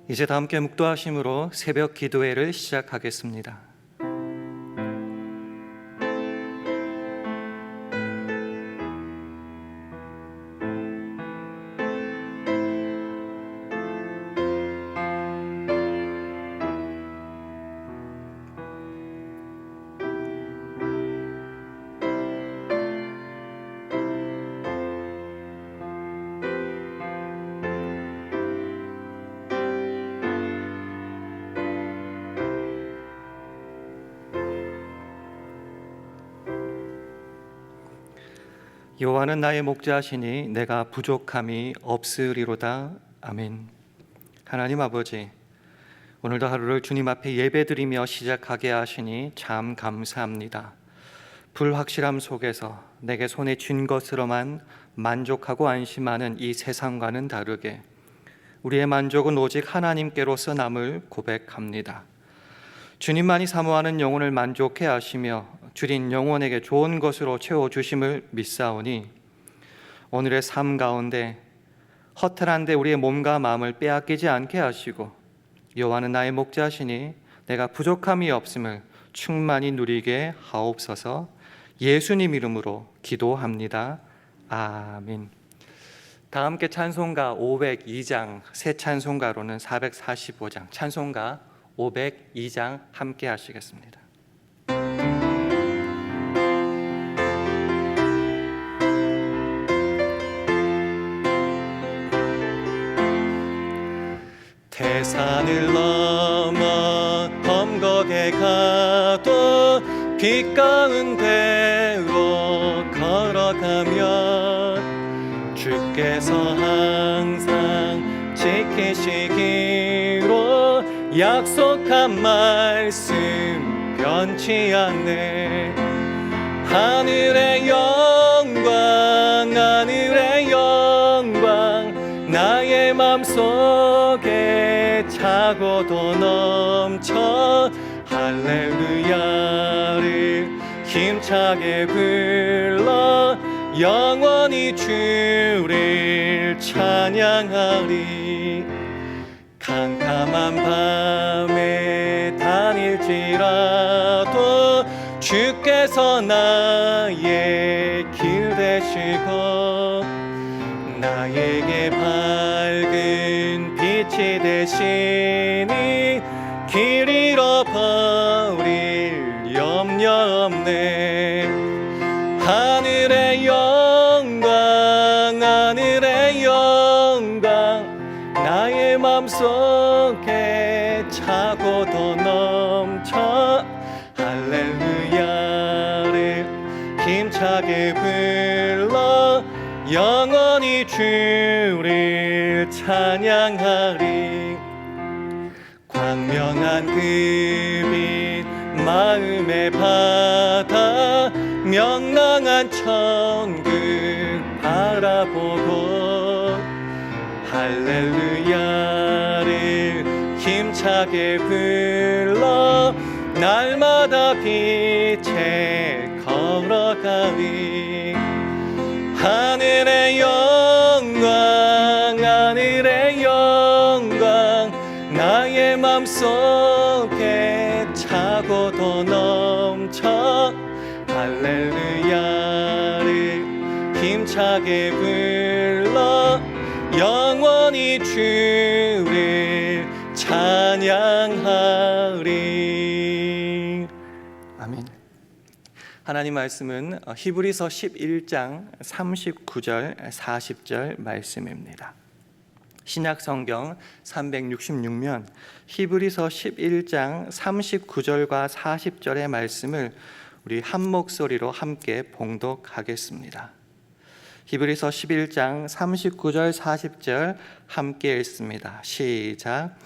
이제 다 함께 묵도하심으로 새벽 기도회를 시작하겠습니다. 여호와는 나의 목자시니 내가 부족함이 없으리로다. 아멘. 하나님 아버지, 오늘도 하루를 주님 앞에 예배드리며 시작하게 하시니 참 감사합니다. 불확실함 속에서 내게 손에 쥔 것으로만 만족하고 안심하는 이 세상과는 다르게 우리의 만족은 오직 하나님께로서 남을 고백합니다. 주님만이 사모하는 영혼을 만족해 하시며 주린 영혼에게 좋은 것으로 채워주심을 믿사오니 오늘의 삶 가운데 허탈한데 우리의 몸과 마음을 빼앗기지 않게 하시고 여호와는 나의 목자시니 내가 부족함이 없음을 충만히 누리게 하옵소서. 예수님 이름으로 기도합니다. 아멘. 다 함께 찬송가 502장, 새 찬송가로는 445장, 찬송가 502장 함께 하시겠습니다. 태산을 넘어 험곡에 가도 빛 가운데로 걸어가면 주께서 항상 지키시기로 약속한 말씀 변치 않네. 하늘의 영광, 하늘의 영광, 나의 맘속에 차고도 넘쳐 할렐루야를 힘차게 불러 영원히 주를 찬양하리. 캄캄한 밤에 다닐지라도 주께서 나의 길 되시고 나에게 밝은 빛이 되시니 길 잃어버릴 염려 없네. 하늘의 영광, 하늘의 영광, 나의 맘속에 차고도 넘쳐 할렐루야를 힘차게 불러 영원히 주를 찬양하리. 광명한 그 빛 마음의 바다 명랑한 천국 바라보고 할렐루야를 힘차게 불러 날마다 빛에 걸어가리. 하늘의 영광, 하늘의 영광, 나의 맘속에 차고도 넘쳐 할렐루야를 힘차게 불러 영원히 주를 찬양하리. 아멘. 하나님 말씀은 히브리서 11장 39절 40절 말씀입니다. 신약 성경 366면 히브리서 11장 39절과 40절의 말씀을 우리 한 목소리로 함께 봉독하겠습니다. 히브리서 11장 39절 40절 함께 읽습니다. 시작.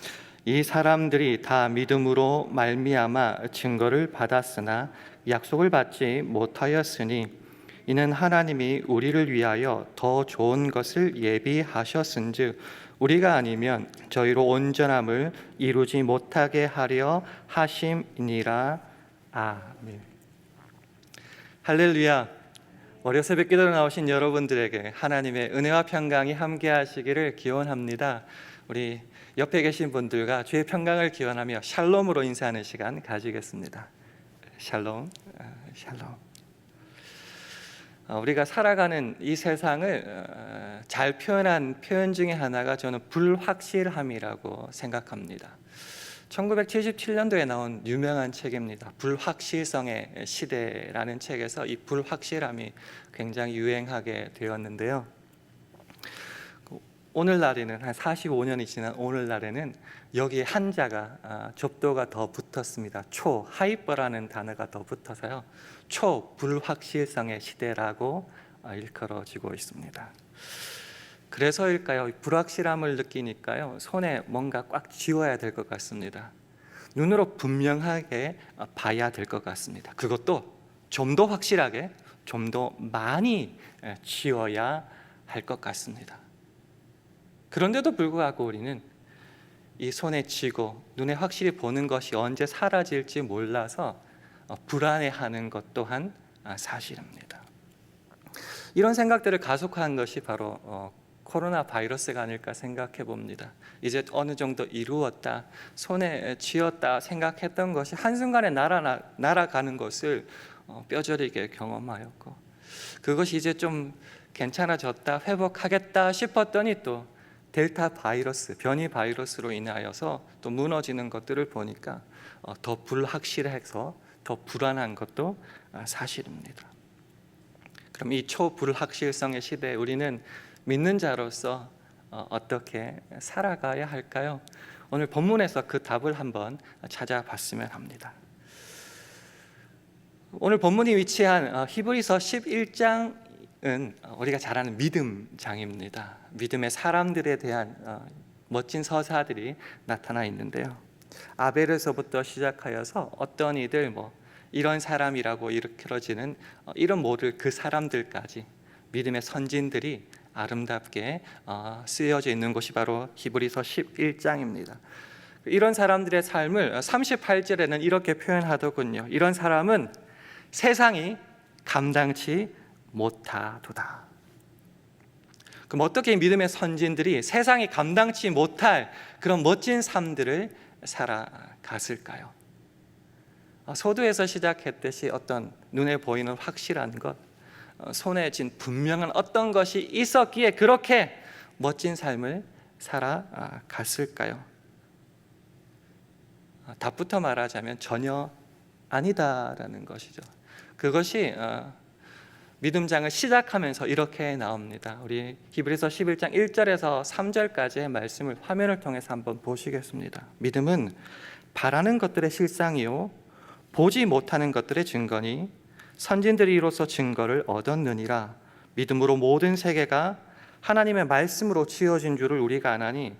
이 사람들이 다 믿음으로 말미암아 증거를 받았으나 약속을 받지 못하였으니 이는 하나님이 우리를 위하여 더 좋은 것을 예비하셨은즉 우리가 아니면 저희로 온전함을 이루지 못하게 하려 하심이니라. 아멘. 할렐루야. 월요 새벽 기도로 나오신 여러분들에게 하나님의 은혜와 평강이 함께 하시기를 기원합니다. 우리 옆에 계신 분들과 주의 평강을 기원하며 샬롬으로 인사하는 시간 가지겠습니다. 샬롬, 샬롬. 우리가 살아가는 이 세상을 잘 표현한 표현 중에 하나가 저는 불확실함이라고 생각합니다. 1977년도에 나온 유명한 책입니다. 불확실성의 시대라는 책에서 이 불확실함이 굉장히 유행하게 되었는데요. 오늘날에는 한 45년이 지난 오늘날에는 여기에 한자가 접도가 더 붙었습니다. 하이퍼라는 단어가 더 붙어서요. 초불확실성의 시대라고 일컬어지고 있습니다. 그래서일까요? 불확실함을 느끼니까요, 손에 뭔가 꽉 쥐어야 될 것 같습니다. 눈으로 분명하게 봐야 될 것 같습니다. 그것도 좀 더 확실하게, 좀 더 많이 쥐어야 할 것 같습니다. 그런데도 불구하고 우리는 이 손에 쥐고 눈에 확실히 보는 것이 언제 사라질지 몰라서 불안해하는 것 또한 사실입니다. 이런 생각들을 가속화한 것이 바로 코로나 바이러스가 아닐까 생각해 봅니다. 이제 어느 정도 이루었다, 손에 쥐었다 생각했던 것이 한순간에 날아가는 것을 뼈저리게 경험하였고, 그것이 이제 좀 괜찮아졌다, 회복하겠다 싶었더니 또 델타 바이러스, 변이 바이러스로 인하여서 또 무너지는 것들을 보니까 더 불확실해서 더 불안한 것도 사실입니다. 그럼 이 초불확실성의 시대에 우리는 믿는 자로서 어떻게 살아가야 할까요? 오늘 본문에서 그 답을 한번 찾아봤으면 합니다. 오늘 본문이 위치한 히브리서 11장은 우리가 잘 아는 믿음장입니다. 믿음의 사람들에 대한 멋진 서사들이 나타나 있는데요. 아벨에서부터 시작하여서 어떤 이들, 이런 사람이라고 일컬어지는 이런 모를 그 사람들까지 믿음의 선진들이 아름답게 쓰여져 있는 곳이 바로 히브리서 11장입니다. 이런 사람들의 삶을 38절에는 이렇게 표현하더군요. 이런 사람은 세상이 감당치 못하도다. 그럼 어떻게 믿음의 선진들이 세상이 감당치 못할 그런 멋진 삶들을 살아갔을까요? 소두에서 시작했듯이 어떤 눈에 보이는 확실한 것, 손에 쥔 분명한 어떤 것이 있었기에 그렇게 멋진 삶을 살아갔을까요? 답부터 말하자면 전혀 아니다라는 것이죠. 그것이 믿음장을 시작하면서 이렇게 나옵니다. 우리 히브리서 11장 1절에서 3절까지의 말씀을 화면을 통해서 한번 보시겠습니다. 믿음은 바라는 것들의 실상이요 보지 못하는 것들의 증거니 선진들이 이로써 증거를 얻었느니라. 믿음으로 모든 세계가 하나님의 말씀으로 지어진 줄을 우리가 아나니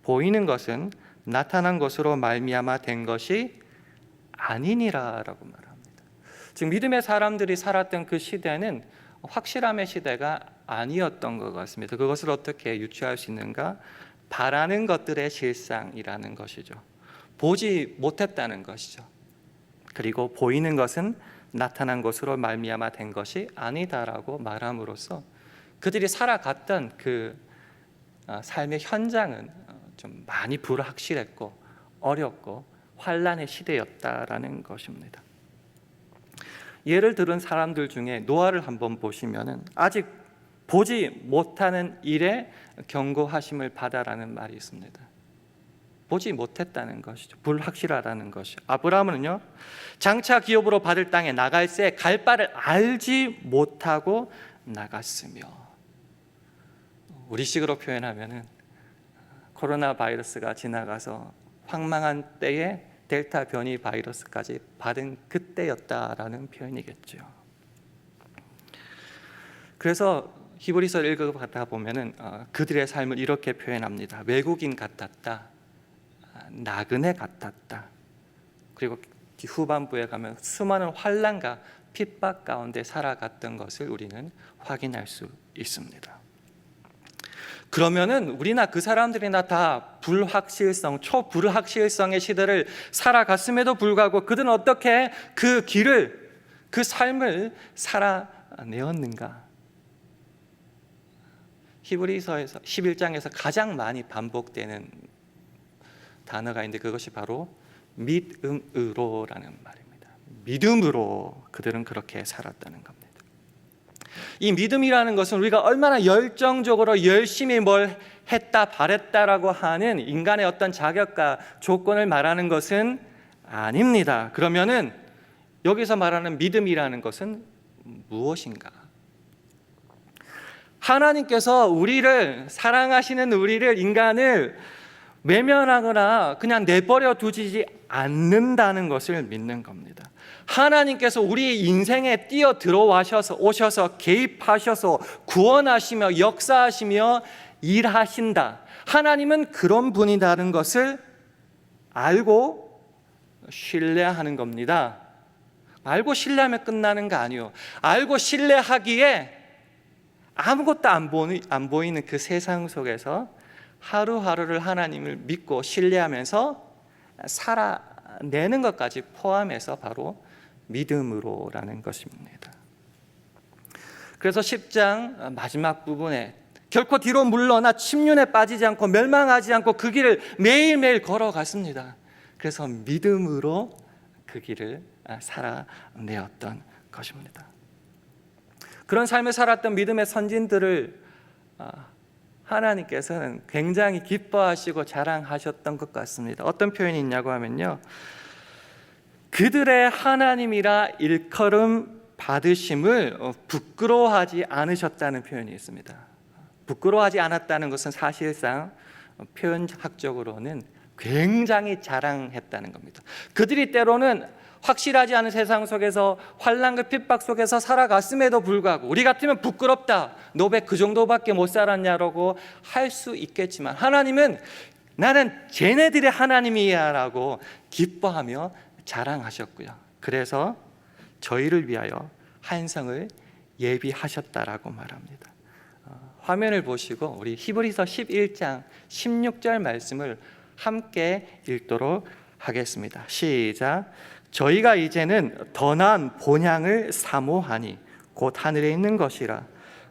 보이는 것은 나타난 것으로 말미암아 된 것이 아니니라라고 말합니다. 지금 믿음의 사람들이 살았던 그 시대는 확실함의 시대가 아니었던 것 같습니다. 그것을 어떻게 유추할 수 있는가? 바라는 것들의 실상이라는 것이죠. 보지 못했다는 것이죠. 그리고 보이는 것은 나타난 것으로 말미암아 된 것이 아니다라고 말함으로써 그들이 살아갔던 그 삶의 현장은 좀 많이 불확실했고 어렵고 환란의 시대였다라는 것입니다. 예를 들은 사람들 중에 노아를 한번 보시면은 아직 보지 못하는 일에 경고하심을 받아라는 말이 있습니다. 보지 못했다는 것이죠. 불확실하다는 것이. 아브라함은요, 장차 기업으로 받을 땅에 나갈새 갈 바를 알지 못하고 나갔으며, 우리식으로 표현하면은 코로나 바이러스가 지나가서 황망한 때에 델타 변이 바이러스까지 받은 그때였다라는 표현이겠죠. 그래서 히브리서를 읽어가다 보면은 그들의 삶을 이렇게 표현합니다. 외국인 같았다, 나그네 같았다. 그리고 후반부에 가면 수많은 환난과 핍박 가운데 살아갔던 것을 우리는 확인할 수 있습니다. 그러면은 우리나 그 사람들이나 다 불확실성, 초불확실성의 시대를 살아갔음에도 불구하고 그들은 어떻게 그 길을, 그 삶을 살아내었는가? 히브리서에서 11장에서 가장 많이 반복되는 단어가 있는데 그것이 바로 믿음으로라는 말입니다. 믿음으로 그들은 그렇게 살았다는 겁니다. 이 믿음이라는 것은 우리가 얼마나 열정적으로 열심히 뭘 했다 바랬다라고 하는 인간의 어떤 자격과 조건을 말하는 것은 아닙니다. 그러면은 여기서 말하는 믿음이라는 것은 무엇인가? 하나님께서 우리를 사랑하시는 우리를 인간을 외면하거나 그냥 내버려 두지 않는다는 것을 믿는 겁니다. 하나님께서 우리 인생에 뛰어 들어오셔서 개입하셔서 구원하시며 역사하시며 일하신다. 하나님은 그런 분이라는 것을 알고 신뢰하는 겁니다. 알고 신뢰하면 끝나는 거 아니에요. 알고 신뢰하기에 아무것도 안 보이는 그 세상 속에서 하루하루를 하나님을 믿고 신뢰하면서 살아내는 것까지 포함해서 바로 믿음으로라는 것입니다. 그래서 10장 마지막 부분에 결코 뒤로 물러나 침륜에 빠지지 않고 멸망하지 않고 그 길을 매일매일 걸어갔습니다. 그래서 믿음으로 그 길을 살아내었던 것입니다. 그런 삶을 살았던 믿음의 선진들을 하나님께서는 굉장히 기뻐하시고 자랑하셨던 것 같습니다. 어떤 표현이 있냐고 하면요, 그들의 하나님이라 일컬음 받으심을 부끄러워하지 않으셨다는 표현이 있습니다. 부끄러워하지 않았다는 것은 사실상 표현학적으로는 굉장히 자랑했다는 겁니다. 그들이 때로는 확실하지 않은 세상 속에서 환난과 핍박 속에서 살아갔음에도 불구하고 우리 같으면 부끄럽다, 너 왜 그 정도밖에 못 살았냐라고 할 수 있겠지만 하나님은 나는 쟤네들의 하나님이야 라고 기뻐하며 자랑하셨고요. 그래서 저희를 위하여 한성을 예비하셨다라고 말합니다. 화면을 보시고 우리 히브리서 11장 16절 말씀을 함께 읽도록 하겠습니다. 시작. 저희가 이제는 더 나은 본향을 사모하니 곧 하늘에 있는 것이라.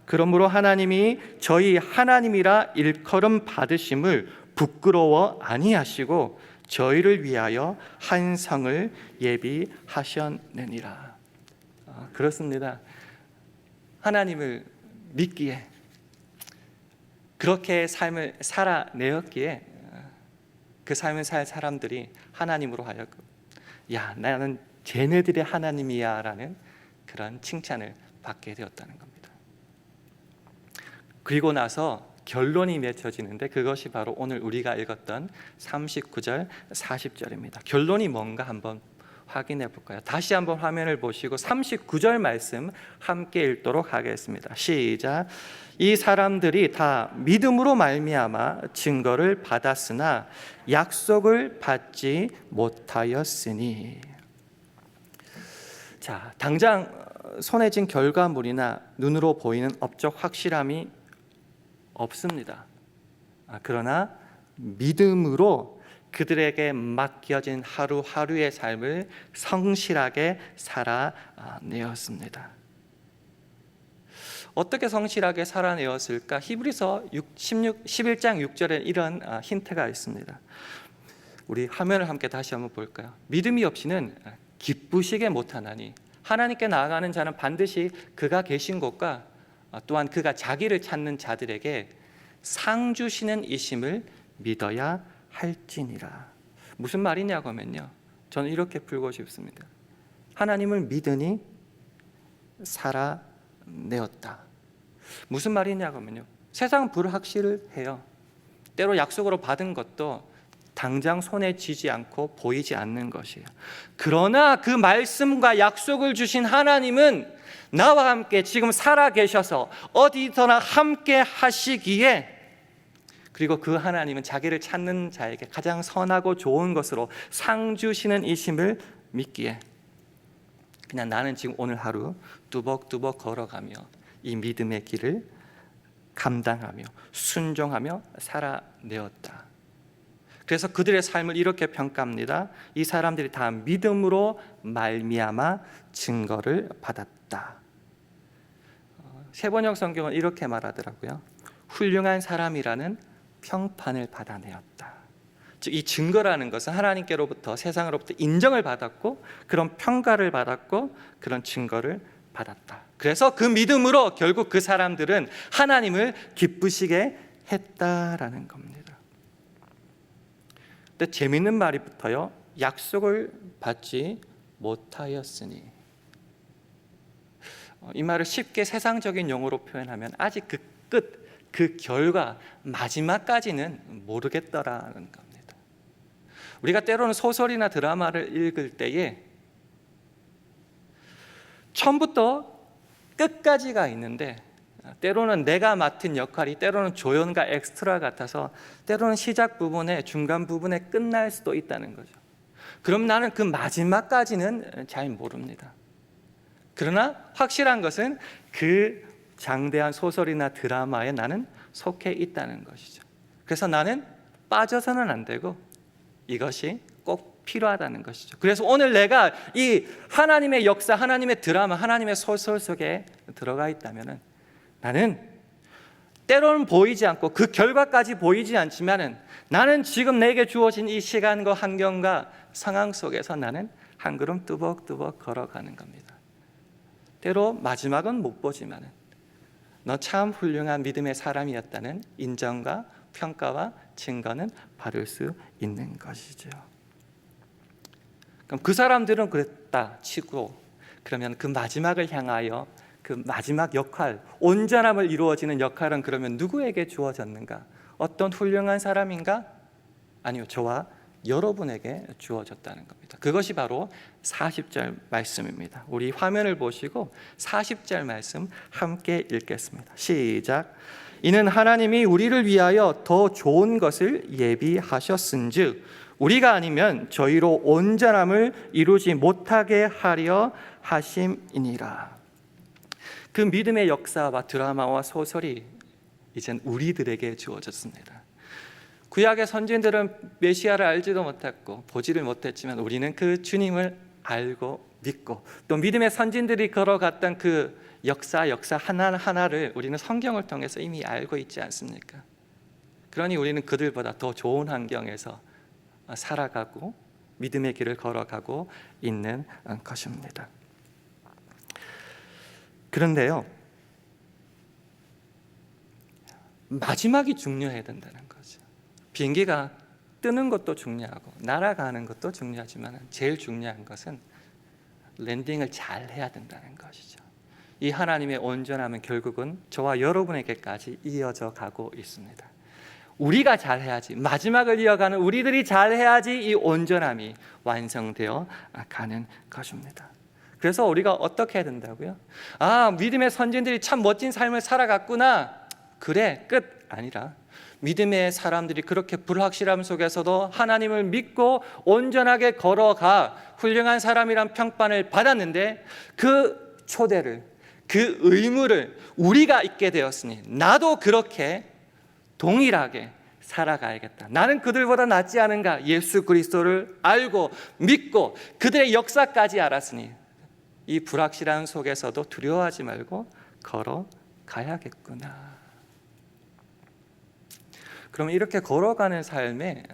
그러므로 하나님이 저희 하나님이라 일컬음 받으심을 부끄러워 아니하시고 저희를 위하여 한 성을 예비하셨느니라. 그렇습니다. 하나님을 믿기에 그렇게 삶을 살아내었기에 그 삶을 살 사람들이 하나님으로 하여금 야, 나는 쟤네들의 하나님이야 라는 그런 칭찬을 받게 되었다는 겁니다. 그리고 나서 결론이 맺혀지는데 그것이 바로 오늘 우리가 읽었던 39절 40절입니다. 결론이 뭔가 한번 확인해 볼까요? 다시 한번 화면을 보시고 39절 말씀 함께 읽도록 하겠습니다. 시작. 이 사람들이 다 믿음으로 말미암아 증거를 받았으나 약속을 받지 못하였으니. 자, 당장 손에 쥔 결과물이나 눈으로 보이는 업적 확실함이 없습니다. 그러나 믿음으로 그들에게 맡겨진 하루하루의 삶을 성실하게 살아내었습니다. 어떻게 성실하게 살아내었을까? 히브리서 11장 6절에 이런 힌트가 있습니다. 우리 화면을 함께 다시 한번 볼까요? 믿음이 없이는 기쁘시게 못하나니 하나님께 나아가는 자는 반드시 그가 계신 곳과 또한 그가 자기를 찾는 자들에게 상 주시는 이심을 믿어야 할지니라. 무슨 말이냐고 하면요, 저는 이렇게 풀고 싶습니다. 하나님을 믿으니 살아내었다. 무슨 말이냐고 하면요, 세상은 불확실해요. 때로 약속으로 받은 것도 당장 손에 쥐지 않고 보이지 않는 것이에요. 그러나 그 말씀과 약속을 주신 하나님은 나와 함께 지금 살아계셔서 어디서나 함께 하시기에, 그리고 그 하나님은 자기를 찾는 자에게 가장 선하고 좋은 것으로 상 주시는 이심을 믿기에 그냥 나는 지금 오늘 하루 뚜벅뚜벅 걸어가며 이 믿음의 길을 감당하며 순종하며 살아내었다. 그래서 그들의 삶을 이렇게 평가합니다. 이 사람들이 다 믿음으로 말미암아 증거를 받았다. 세번역 성경은 이렇게 말하더라고요. 훌륭한 사람이라는 평판을 받아내었다. 즉 이 증거라는 것은 하나님께로부터, 세상으로부터 인정을 받았고 그런 평가를 받았고 그런 증거를 받았다. 그래서 그 믿음으로 결국 그 사람들은 하나님을 기쁘시게 했다라는 겁니다. 근데 재밌는 말이 붙어요. 약속을 받지 못하였으니. 이 말을 쉽게 세상적인 용어로 표현하면 아직 그 끝, 그 결과, 마지막까지는 모르겠더라는 겁니다. 우리가 때로는 소설이나 드라마를 읽을 때에 처음부터 끝까지가 있는데 때로는 내가 맡은 역할이 때로는 조연과 엑스트라 같아서 때로는 시작 부분에 중간 부분에 끝날 수도 있다는 거죠. 그럼 나는 그 마지막까지는 잘 모릅니다. 그러나 확실한 것은 그 장대한 소설이나 드라마에 나는 속해 있다는 것이죠. 그래서 나는 빠져서는 안 되고 이것이 꼭 필요하다는 것이죠. 그래서 오늘 내가 이 하나님의 역사, 하나님의 드라마, 하나님의 소설 속에 들어가 있다면 나는 때로는 보이지 않고 그 결과까지 보이지 않지만 나는 지금 내게 주어진 이 시간과 환경과 상황 속에서 나는 한 걸음 뚜벅뚜벅 걸어가는 겁니다. 때로 마지막은 못 보지만 너 참 훌륭한 믿음의 사람이었다는 인정과 평가와 증거는 받을 수 있는 것이죠. 그럼 그 사람들은 그랬다 치고 그러면 그 마지막을 향하여 그 마지막 역할, 온전함을 이루어지는 역할은 그러면 누구에게 주어졌는가? 어떤 훌륭한 사람인가? 아니요, 저와 여러분에게 주어졌다는 겁니다. 그것이 바로 40절 말씀입니다. 우리 화면을 보시고 40절 말씀 함께 읽겠습니다. 시작. 이는 하나님이 우리를 위하여 더 좋은 것을 예비하셨은즉 우리가 아니면 저희로 온전함을 이루지 못하게 하려 하심이니라. 그 믿음의 역사와 드라마와 소설이 이젠 우리들에게 주어졌습니다. 구약의 선진들은 메시아를 알지도 못했고 보지를 못했지만 우리는 그 주님을 알고 믿고 또 믿음의 선진들이 걸어갔던 그 역사 하나하나를 우리는 성경을 통해서 이미 알고 있지 않습니까? 그러니 우리는 그들보다 더 좋은 환경에서 살아가고 믿음의 길을 걸어가고 있는 것입니다. 그런데요, 마지막이 중요해야 된다는 거죠. 비행기가 뜨는 것도 중요하고 날아가는 것도 중요하지만 제일 중요한 것은 랜딩을 잘 해야 된다는 것이죠. 이 하나님의 온전함은 결국은 저와 여러분에게까지 이어져 가고 있습니다. 우리가 잘해야지, 마지막을 이어가는 우리들이 잘해야지 이 온전함이 완성되어 가는 것입니다. 그래서 우리가 어떻게 해야 된다고요? 믿음의 선진들이 참 멋진 삶을 살아갔구나, 그래, 끝 아니라 믿음의 사람들이 그렇게 불확실함 속에서도 하나님을 믿고 온전하게 걸어가 훌륭한 사람이란 평판을 받았는데 그 초대를, 그 의무를 우리가 잊게 되었으니 나도 그렇게 동일하게 살아가야겠다. 나는 그들보다 낫지 않은가? 예수 그리스도를 알고 믿고 그들의 역사까지 알았으니 이 불확실한 속에서도 두려워하지 말고 걸어가야겠구나. 그럼 이렇게 걸어가는 삶의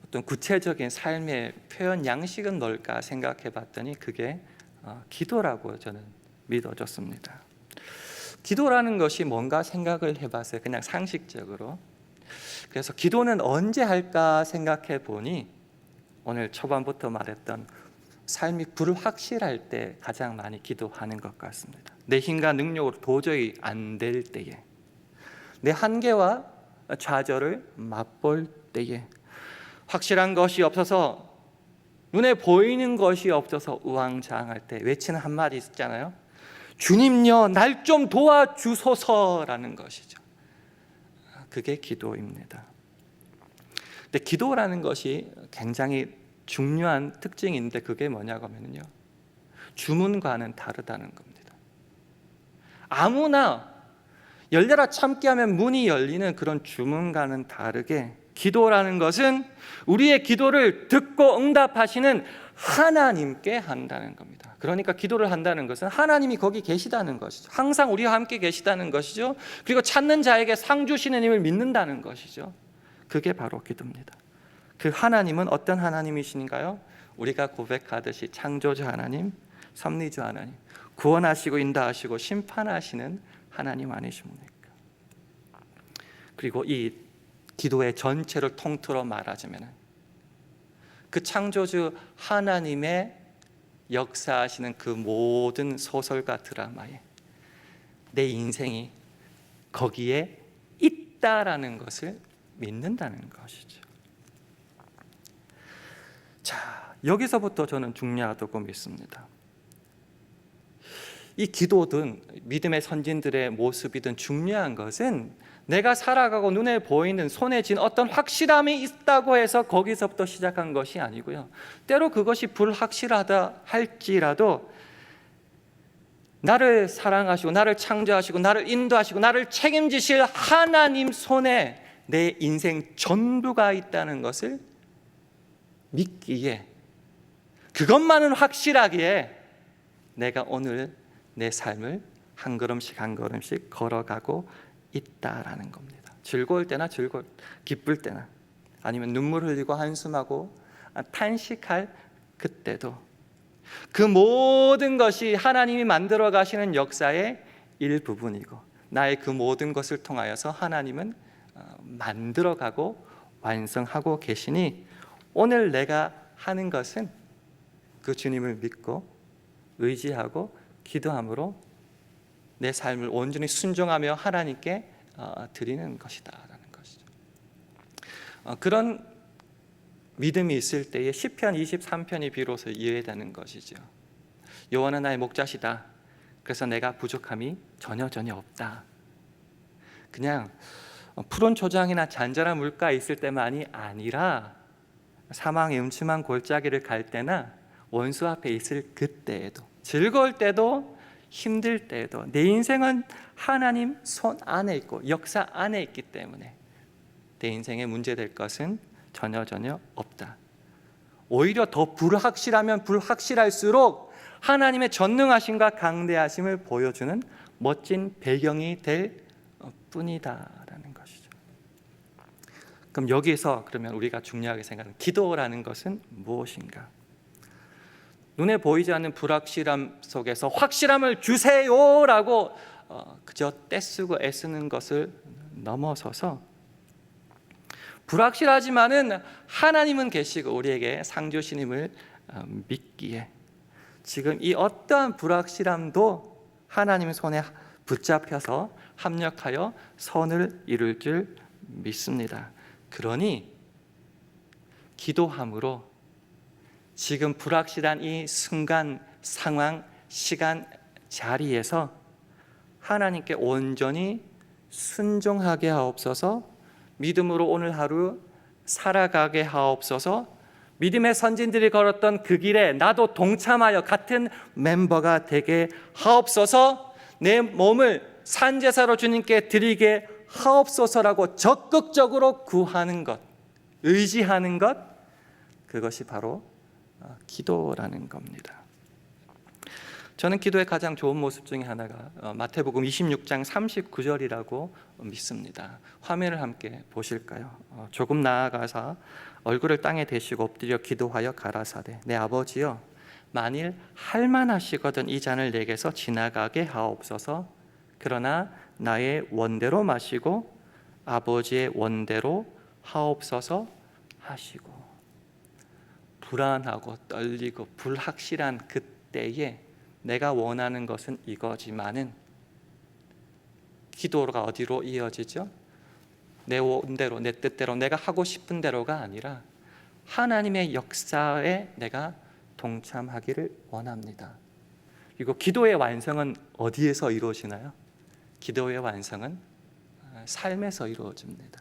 어떤 구체적인 삶의 표현 양식은 뭘까 생각해 봤더니 그게 기도라고 저는 믿어졌습니다. 기도라는 것이 뭔가 생각을 해봤어요. 그냥 상식적으로. 그래서 기도는 언제 할까 생각해 보니 오늘 초반부터 말했던 삶이 불확실할 때 가장 많이 기도하는 것 같습니다. 내 힘과 능력으로 도저히 안 될 때에, 내 한계와 좌절을 맛볼 때에, 확실한 것이 없어서, 눈에 보이는 것이 없어서 우왕좌왕할 때 외치는 한마디 있잖아요. 주님요, 날 좀 도와주소서라는 것이죠. 그게 기도입니다. 근데 기도라는 것이 굉장히 중요한 특징이 있는데 그게 뭐냐고 하면요, 주문과는 다르다는 겁니다. 아무나 열려라 참게 하면 문이 열리는 그런 주문과는 다르게 기도라는 것은 우리의 기도를 듣고 응답하시는 하나님께 한다는 겁니다. 그러니까 기도를 한다는 것은 하나님이 거기 계시다는 것이죠. 항상 우리와 함께 계시다는 것이죠. 그리고 찾는 자에게 상 주시는 힘을 믿는다는 것이죠. 그게 바로 기도입니다. 그 하나님은 어떤 하나님이신가요? 우리가 고백하듯이 창조주 하나님, 섭리주 하나님, 구원하시고 인도하시고 심판하시는 하나님 아니십니까? 그리고 이 기도의 전체를 통틀어 말하자면 그 창조주 하나님의 역사하시는 그 모든 소설과 드라마에 내 인생이 거기에 있다라는 것을 믿는다는 것이죠. 자, 여기서부터 저는 중요하다고 믿습니다. 이 기도든 믿음의 선진들의 모습이든 중요한 것은 내가 살아가고 눈에 보이는 손에 쥔 어떤 확실함이 있다고 해서 거기서부터 시작한 것이 아니고요. 때로 그것이 불확실하다 할지라도 나를 사랑하시고 나를 창조하시고 나를 인도하시고 나를 책임지실 하나님 손에 내 인생 전부가 있다는 것을 믿기에, 그것만은 확실하기에 내가 오늘 내 삶을 한 걸음씩 한 걸음씩 걸어가고 있다라는 겁니다. 즐거울 때나 기쁠 때나 아니면 눈물 흘리고 한숨하고 탄식할 그때도 그 모든 것이 하나님이 만들어 가시는 역사의 일부분이고 나의 그 모든 것을 통하여서 하나님은 만들어가고 완성하고 계시니 오늘 내가 하는 것은 그 주님을 믿고 의지하고 기도함으로 내 삶을 온전히 순종하며 하나님께 드리는 것이다라는 것이죠. 그런 믿음이 있을 때에 시편 23편이 비로소 이해되는 것이죠. 여호와는 나의 목자시다. 그래서 내가 부족함이 전혀 없다. 그냥 푸른 초장이나 잔잔한 물가에 있을 때만이 아니라 사망의 음침한 골짜기를 갈 때나 원수 앞에 있을 그때에도, 즐거울 때도 힘들 때에도 내 인생은 하나님 손 안에 있고 역사 안에 있기 때문에 내 인생에 문제될 것은 전혀 없다. 오히려 더 불확실하면 불확실할수록 하나님의 전능하심과 강대하심을 보여주는 멋진 배경이 될 뿐이다라는 것이죠. 그럼 여기서 그러면 우리가 중요하게 생각하는 기도라는 것은 무엇인가? 눈에 보이지 않는 불확실함 속에서 확실함을 주세요라고 그저 떼쓰고 애쓰는 것을 넘어서서 불확실하지만은 하나님은 계시고 우리에게 상 주신 힘을 믿기에 지금 이 어떠한 불확실함도 하나님의 손에 붙잡혀서 합력하여 선을 이룰 줄 믿습니다. 그러니 기도함으로 지금 불확실한 이 순간, 상황, 시간, 자리에서 하나님께 온전히 순종하게 하옵소서, 믿음으로 오늘 하루 살아가게 하옵소서, 믿음의 선진들이 걸었던 그 길에 나도 동참하여 같은 멤버가 되게 하옵소서, 내 몸을 산제사로 주님께 드리게 하옵소서라고 적극적으로 구하는 것, 의지하는 것, 그것이 바로 기도라는 겁니다. 저는 기도의 가장 좋은 모습 중에 하나가 마태복음 26장 39절이라고 믿습니다. 화면을 함께 보실까요? 조금 나아가서 얼굴을 땅에 대시고 엎드려 기도하여 가라사대 내 아버지여 만일 할만하시거든 이 잔을 내게서 지나가게 하옵소서, 그러나 나의 원대로 마시고 아버지의 원대로 하옵소서 하시고, 불안하고 떨리고 불확실한 그때에 내가 원하는 것은 이거지만은 기도가 어디로 이어지죠? 내 원대로, 내 뜻대로, 내가 하고 싶은 대로가 아니라 하나님의 역사에 내가 동참하기를 원합니다. 그리고 기도의 완성은 어디에서 이루어지나요? 기도의 완성은 삶에서 이루어집니다.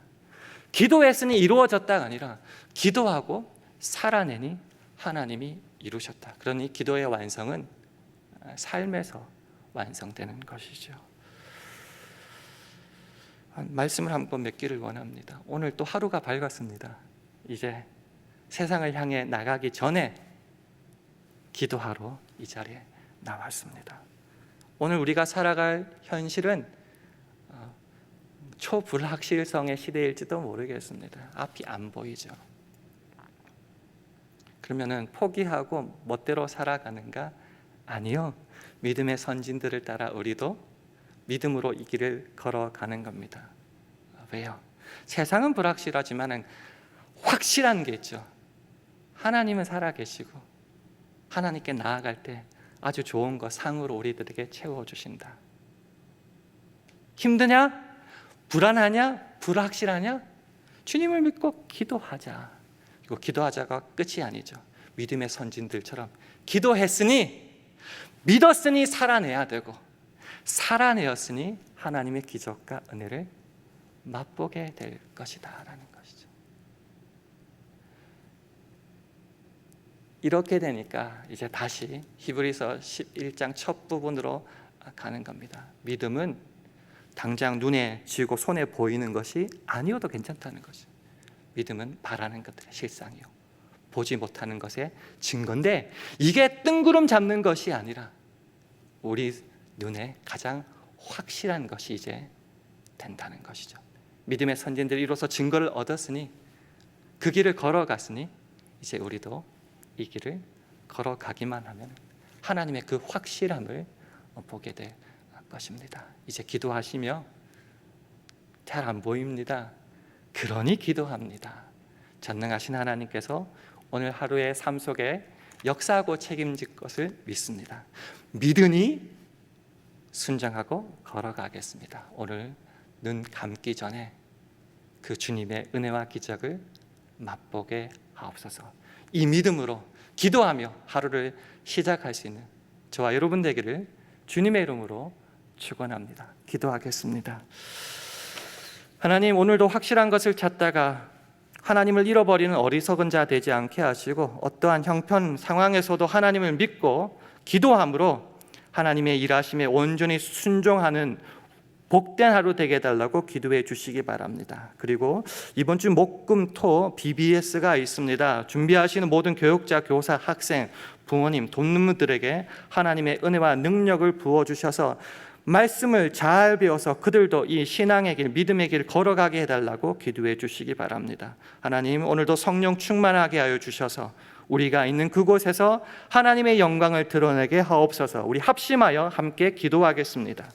기도했으니 이루어졌다가 아니라 기도하고 살아내니 하나님이 이루셨다. 그러니 기도의 완성은 삶에서 완성되는 것이죠. 말씀을 한번 맺기를 원합니다. 오늘 또 하루가 밝았습니다. 이제 세상을 향해 나가기 전에 기도하러 이 자리에 나왔습니다. 오늘 우리가 살아갈 현실은 초불확실성의 시대일지도 모르겠습니다. 앞이 안 보이죠. 그러면은 포기하고 멋대로 살아가는가? 아니요. 믿음의 선진들을 따라 우리도 믿음으로 이 길을 걸어가는 겁니다. 왜요? 세상은 불확실하지만 확실한 게 있죠. 하나님은 살아계시고 하나님께 나아갈 때 아주 좋은 거 상으로 우리들에게 채워주신다. 힘드냐? 불안하냐? 불확실하냐? 주님을 믿고 기도하자. 이거 기도하자가 끝이 아니죠. 믿음의 선진들처럼 기도했으니, 믿었으니 살아내야 되고, 살아내었으니 하나님의 기적과 은혜를 맛보게 될 것이다 라는 것이죠. 이렇게 되니까 이제 다시 히브리서 11장 첫 부분으로 가는 겁니다. 믿음은 당장 눈에 쥐고 손에 보이는 것이 아니어도 괜찮다는 거죠. 믿음은 바라는 것들의 실상이요, 보지 못하는 것의 증거인데, 이게 뜬구름 잡는 것이 아니라 우리 눈에 가장 확실한 것이 이제 된다는 것이죠. 믿음의 선진들이 이로써 증거를 얻었으니, 그 길을 걸어갔으니 이제 우리도 이 길을 걸어가기만 하면 하나님의 그 확실함을 보게 될 것입니다. 이제 기도하시며 잘 안 보입니다. 그러니 기도합니다. 전능하신 하나님께서 오늘 하루의 삶 속에 역사하고 책임질 것을 믿습니다. 믿으니 순종하고 걸어가겠습니다. 오늘 눈 감기 전에 그 주님의 은혜와 기적을 맛보게 하옵소서. 이 믿음으로 기도하며 하루를 시작할 수 있는 저와 여러분 되기를 주님의 이름으로 축원합니다. 기도하겠습니다. 하나님, 오늘도 확실한 것을 찾다가 하나님을 잃어버리는 어리석은 자 되지 않게 하시고, 어떠한 형편 상황에서도 하나님을 믿고 기도함으로 하나님의 일하심에 온전히 순종하는 복된 하루 되게 해달라고 기도해 주시기 바랍니다. 그리고 이번 주 목금토 BBS가 있습니다. 준비하시는 모든 교육자, 교사, 학생, 부모님, 돕는분들에게 하나님의 은혜와 능력을 부어주셔서 말씀을 잘 배워서 그들도 이 신앙의 길, 믿음의 길 걸어가게 해달라고 기도해 주시기 바랍니다. 하나님, 오늘도 성령 충만하게 하여 주셔서 우리가 있는 그곳에서 하나님의 영광을 드러내게 하옵소서. 우리 합심하여 함께 기도하겠습니다.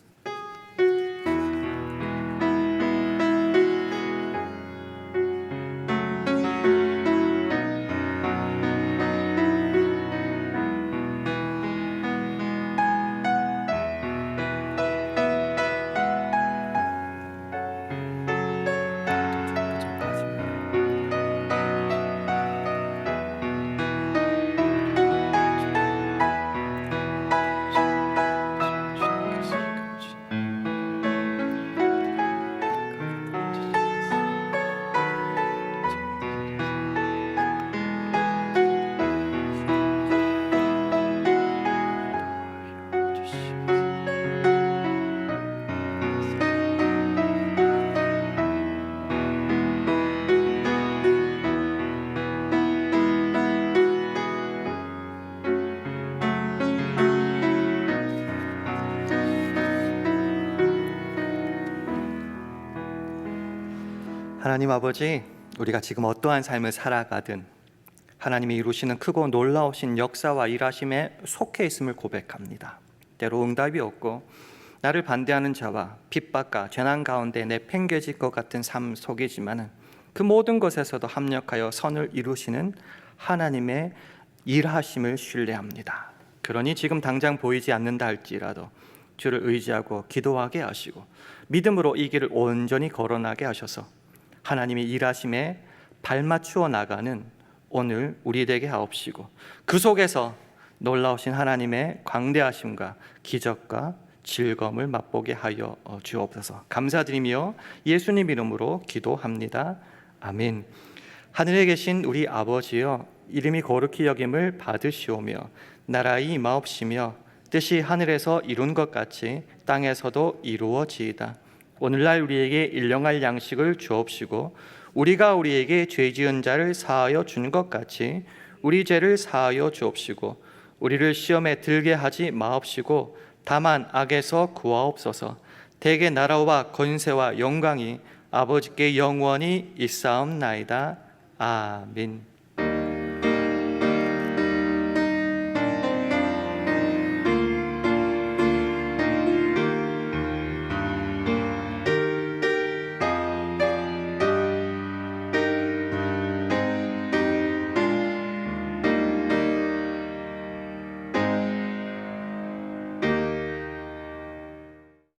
하나님 아버지, 우리가 지금 어떠한 삶을 살아가든 하나님이 이루시는 크고 놀라우신 역사와 일하심에 속해 있음을 고백합니다. 때로 응답이 없고 나를 반대하는 자와 핍박과 재난 가운데 내팽개질 것 같은 삶 속이지만 그 모든 것에서도 합력하여 선을 이루시는 하나님의 일하심을 신뢰합니다. 그러니 지금 당장 보이지 않는다 할지라도 주를 의지하고 기도하게 하시고 믿음으로 이 길을 온전히 걸어나게 하셔서 하나님의 일하심에 발맞추어 나가는 오늘 우리 되게 하옵시고, 그 속에서 놀라우신 하나님의 광대하심과 기적과 즐거움을 맛보게 하여 주옵소서. 감사드리며 예수님 이름으로 기도합니다. 아멘. 하늘에 계신 우리 아버지여, 이름이 거룩히 여김을 받으시오며 나라의 임하옵시며 뜻이 하늘에서 이룬 것 같이 땅에서도 이루어지이다. 오늘날 우리에게 일용할 양식을 주옵시고 우리가 우리에게 죄 지은 자를 사하여 준 것 같이 우리 죄를 사하여 주옵시고 우리를 시험에 들게 하지 마옵시고 다만 악에서 구하옵소서. 대개 나라와 권세와 영광이 아버지께 영원히 있사옵나이다. 아멘.